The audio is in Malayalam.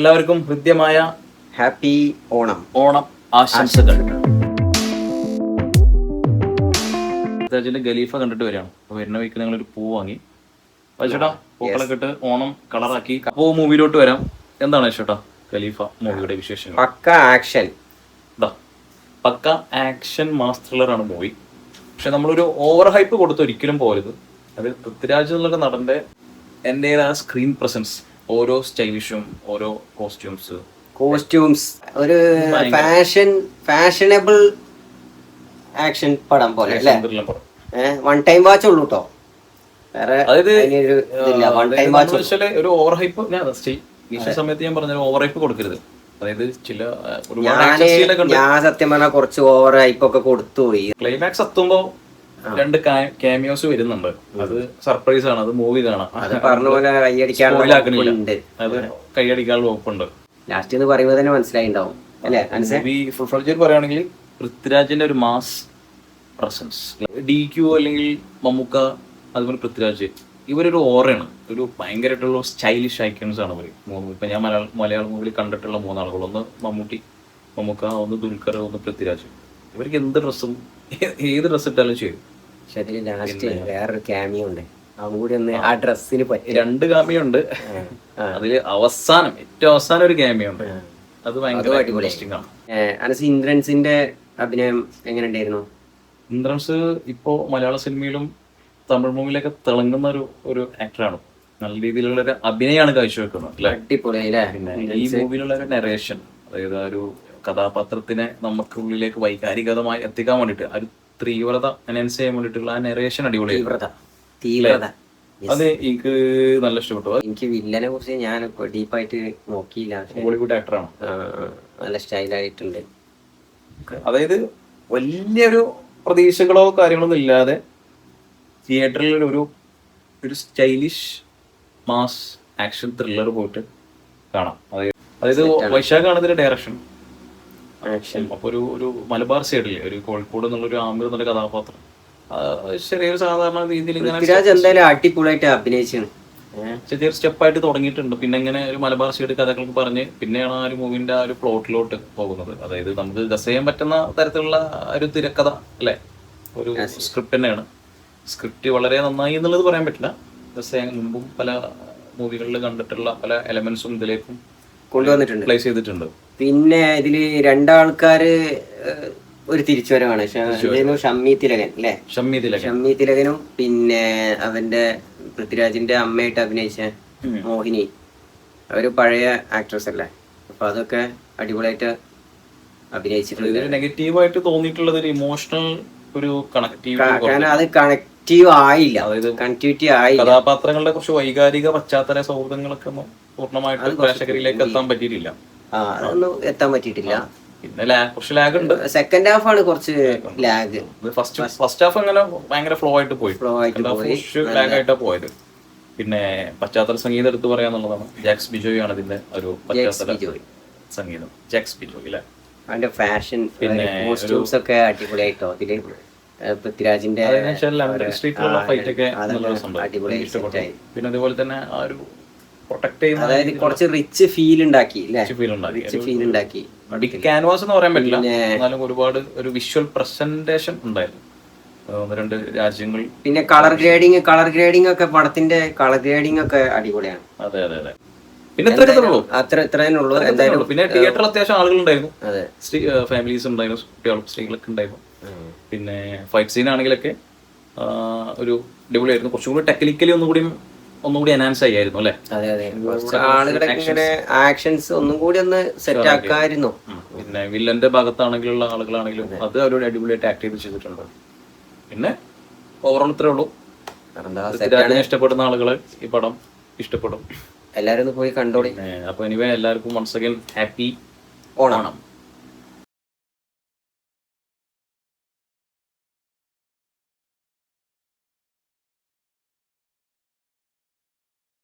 എല്ലാവർക്കും ഹൃദ്യമായ ഹാപ്പി ഓണം ആശംസകൾ. പൃഥ്വിരാജിന്റെ ഖലീഫ കണ്ടിട്ട് വരികയാണ്. അപ്പൊ വരുന്ന വഴിക്ക് ഞങ്ങളൊരു പൂ വാങ്ങി ചേട്ടാ, പൂക്കളൊക്കെ ഇട്ട് ഓണം കളറാക്കി. അപ്പോ മൂവിയിലോട്ട് വരാം. എന്താണ് ചേട്ടാ ഖലീഫ മൂവിയുടെ വിശേഷങ്ങൾ? പക്ക ആക്ഷൻ മാസ് ത്രില്ലറാണ് മൂവി. പക്ഷെ നമ്മളൊരു ഓവർ ഹൈപ്പ് കൊടുത്ത് ഒരിക്കലും പോരുത്. അത് പൃഥ്വിരാജ് എന്നുള്ള നടന്റെ എൻ്റെ ആ സ്ക്രീൻ പ്രസൻസ്, ഓരോ സ്റ്റൈലിഷും ഓരോ കോസ്റ്റ്യൂംസ് ഒരു ഫാഷനബിൾ ആക്ഷൻ പടം പോലെ വൺ ടൈം വാച്ച് ഉള്ളൂ കേട്ടോ. അതായത് ഒരു ഓവർ ഹൈപ്പ് സമയത്ത് ഞാൻ പറഞ്ഞ ഓവർ ഹൈപ്പ് കൊടുക്കരുത്. അതായത് ഞാൻ സത്യം പറഞ്ഞാൽ കുറച്ച് ഓവർ ഹൈപ്പ് ഒക്കെ കൊടുത്തു പോയി. ക്ലൈമാക്സ് എത്തുമ്പോ 2 ക്യാമിയോസ് വരുന്നുണ്ട്. അത് സർപ്രൈസ് ആണ്. അത് മൂവി കാണാം. അത് പറഞ്ഞ പോലെ കൈയടിക്കാനുള്ള വകുപ്പുണ്ട്. ലാസ്റ്റ് എന്ന് പറയുമ്പോൾ തന്നെ മനസ്സിലായിണ്ടാവും അല്ലേ? ഫുൾ ഫ്ലെഡ്ജ് പറയുകയാണെങ്കിൽ പൃഥ്വിരാജിന്റെ ഒരു മാസ് പ്രസൻസ്, DQ അല്ലെങ്കിൽ മമ്മൂക്ക, അതുപോലെ പൃഥ്വിരാജ്, ഇവരൊരു ഓറയാണ്. ഒരു ഭയങ്കരമായിട്ടുള്ള സ്റ്റൈലിഷ് ഐക്കൺസ് ആണ് ഇവർ. ഇപ്പൊ ഞാൻ മലയാളം മൂവിയിൽ കണ്ടിട്ടുള്ള 3 ആളുകൾ, ഒന്ന് മമ്മൂക്ക, ഒന്ന് ദുൽഖർ, ഒന്ന് പൃഥ്വിരാജ്. ഇവർക്ക് എന്ത് ഡ്രസ്സും ഏത് ഡ്രസ്സ് ഇട്ടാലും ചെയ്യും. പക്ഷെ അതിൽ ലാസ്റ്റ് വേറൊരു ക്യാമിയോ ഉണ്ട്. അതുകൂടി ഒന്ന് ആ ഡ്രസ്സിന് പറ്റി 2 ക്യാമിയോ ഉണ്ട്. അതില് ഏറ്റവും അവസാനം ഒരു ക്യാമിയോ ഉണ്ട്. അത് ഭയങ്കര ഇൻട്രസ്റ്റിംഗ് ആണ്. ഇന്ദ്രൻസിന്റെ അഭിനയം എങ്ങനെ ഉണ്ടായിരുന്നു? ഇന്ദ്രൻസ് ഇപ്പോ മലയാള സിനിമയിലും തമിഴ് മൂവിലൊക്കെ തിളങ്ങുന്ന ഒരു ആക്ടറാണ്. നല്ല രീതിയിലുള്ള ഒരു അഭിനയമാണ് കാഴ്ചവെക്കുന്നത്. പിന്നെ ഈ മൂവിയിലുള്ള ഒരു നരേഷൻ, അതായത് ആ ഒരു കഥാപാത്രത്തിനെ നമുക്ക് ഉള്ളിലേക്ക് വൈകാരികതമായി എത്തിക്കാൻ വേണ്ടിട്ട് ഒരു തീവ്രത എൻഹാൻസ് ചെയ്യാൻ വേണ്ടിട്ടുള്ള ആ നരേഷൻ അടിപൊളിയാണ്. അത് എനിക്ക് നല്ല ഇഷ്ടപ്പെട്ടു. എനിക്ക് വില്ലനെ കുറിച്ച് ഞാൻ ഡീപ്പായിട്ട് നോക്കിയില്ല. ബോളിവുഡ് ആക്ടറാണ്, നല്ല സ്റ്റൈലായിട്ടുണ്ട്. അതായത് വലിയൊരു പ്രതീക്ഷകളോ കാര്യങ്ങളൊന്നും ഇല്ലാതെ തിയേറ്ററിൽ ഒരു സ്റ്റൈലിഷ് മാസ് ആക്ഷൻ ത്രില്ലർ പോയിട്ട് കാണാം. അതായത് വൈശാഖാണ് ഇതിന്റെ ഡയറക്ഷൻ. അപ്പൊ ഒരു മലബാർ സൈഡില് ഒരു കോഴിക്കോട് എന്നുള്ളൊരു ആമിർ എന്നുള്ള കഥാപാത്രം ചെറിയൊരു സാധാരണ രീതിയിൽ എന്തായാലും അടിപൊളിയായിട്ട് അഭിനയിച്ചാണ്. ചെറിയൊരു സ്റ്റെപ്പായിട്ട് തുടങ്ങിയിട്ടുണ്ട്. പിന്നെ ഇങ്ങനെ ഒരു മലബാർ സൈഡ് കഥകളൊക്കെ പറഞ്ഞ് പിന്നെയാണ് ആ ഒരു മൂവിന്റെ ആ ഒരു പ്ലോട്ടിലോട്ട് പോകുന്നത്. അതായത് നമുക്ക് ഗസ് ചെയ്യാൻ പറ്റുന്ന തരത്തിലുള്ള ഒരു തിരക്കഥ അല്ലെ, ഒരു സ്ക്രിപ്റ്റ് തന്നെയാണ്. സ്ക്രിപ്റ്റ് വളരെ നന്നായി എന്നുള്ളത് പറയാൻ പറ്റില്ല. ഗസ് ചെയ്യാൻ മുമ്പും പല മൂവികളിൽ കണ്ടിട്ടുള്ള പല എലമെന്റ്സും ഇതിലേക്കും കൊണ്ടുവന്നിട്ടുണ്ട്, പ്ലേസ് ചെയ്തിട്ടുണ്ട്. പിന്നെ ഇതില് 2 ആൾക്കാര് ഒരു തിരിച്ചുവരവാണ്. ഷമ്മി തിലകൻ അല്ലെ? ഷമ്മി തിലകനും പിന്നെ അവന്റെ പൃഥ്വിരാജിന്റെ അമ്മയായിട്ട് അഭിനയിച്ച മോഹിനി, അവര് പഴയ ആക്ട്രസ് അല്ലേ? അപ്പൊ അതൊക്കെ അടിപൊളിയായിട്ട് അഭിനയിച്ചിട്ടുണ്ട്. നെഗറ്റീവായിട്ട് തോന്നിയിട്ടുള്ളത് ഒരു ഇമോഷണൽ ഒരു അത് കണക്റ്റീവ് ആയില്ല. കണക്ടിവിറ്റി ആയില്ല. കഥാപാത്രങ്ങളുടെ കുറച്ച് വൈകാരിക പശ്ചാത്തല സൗഹൃദങ്ങളൊക്കെ പൂർണ്ണമായിട്ട് പ്രേക്ഷകരിലേക്ക് എത്താൻ പറ്റിയിട്ടില്ല. അതൊന്നും എത്താൻ പറ്റിയിട്ടില്ല. പിന്നെ കുറച്ച് ലാഗ് ഉണ്ട്. സെക്കൻഡ് ഹാഫ് ആണ് കുറച്ച് ലാഗ്. ഫസ്റ്റ് ഹാഫ് അങ്ങനെ ഭയങ്കര ഫ്ലോ ആയിട്ട് പോയി, ലാഗ് ആയിട്ടാ പോയത്. പിന്നെ പശ്ചാത്തല സംഗീതം എടുത്ത് പറയാന്നുള്ളതാണ്. ജാക്സ് ബിജോയ് ആണ് ഇതിന്റെ ഒരു പശ്ചാത്തല സംഗീതം. ജാക്സ് ബിജോയ് അല്ലെ? അതിന്റെ ഫാഷൻ, പിന്നെ കോസ്റ്റ്യൂംസ് ഒക്കെ അടിപൊളിയായിട്ടോ. അതില് പൃഥ്വിരാജിന്റെ അടിപൊളിയായി. പിന്നെ അതുപോലെ തന്നെ ആ ഒരു പ്രൊട്ടക്ട് ചെയ്യുന്ന, അതായത് കുറച്ച് റിച്ച് ഫീൽ ഉണ്ടാക്കി. ക്യാൻവാസ് എന്ന് പറയാൻ പറ്റില്ല, എന്നാലും ഒരുപാട് ഒരു വിഷ്വൽ പ്രസന്റേഷൻ ഉണ്ടായിരുന്നു 1-2 രാജ്യങ്ങൾ. പിന്നെ കളർ ഗ്രേഡിംഗ് ഒക്കെ, പടത്തിന്റെ കളർ ഗ്രേഡിംഗ് ഒക്കെ അടിപൊളിയാണ്. അതെ. പിന്നെ ഇത്രയുള്ളൂ എന്തായാലും. പിന്നെ തിയേറ്ററിൽ അത്യാവശ്യം ആളുകൾ ഉണ്ടായിരുന്നു, ഫാമിലീസ് ഉണ്ടായിരുന്നു, കുട്ടികളും സ്ത്രീകളൊക്കെ ഉണ്ടായിരുന്നു. പിന്നെ ഫൈറ്റ് സീൻ ആണെങ്കിലൊക്കെ ഒരു അടിപൊളിയായിരുന്നു. കുറച്ചും കൂടി ടെക്നിക്കലി ഒന്നുകൂടി എൻഹാൻസ് ആയിരുന്നു അല്ലെ? ആളുകളെ ആക്ഷൻസ് ഒന്നും കൂടി ഒന്ന് സെറ്റ് ആക്കായിരുന്നു. പിന്നെ വില്ലന്റെ ഭാഗത്താണെങ്കിലുള്ള ആളുകളാണെങ്കിലും അത് അവരോട് അടിപൊളിയായിട്ട് ആക്ട് ചെയ്തിട്ടുണ്ട്. പിന്നെ ഓവറോൾ ഇത്രേ ഉള്ളൂ. ഇഷ്ടപ്പെടുന്ന ആളുകള് ഈ പടം ഇഷ്ടപ്പെടും. എല്ലാരും ഒന്ന് പോയി കണ്ടോളി. അപ്പൊ എനിവേ എല്ലാവർക്കും വൺസ് അഗൈൻ ഹാപ്പി ഓണം.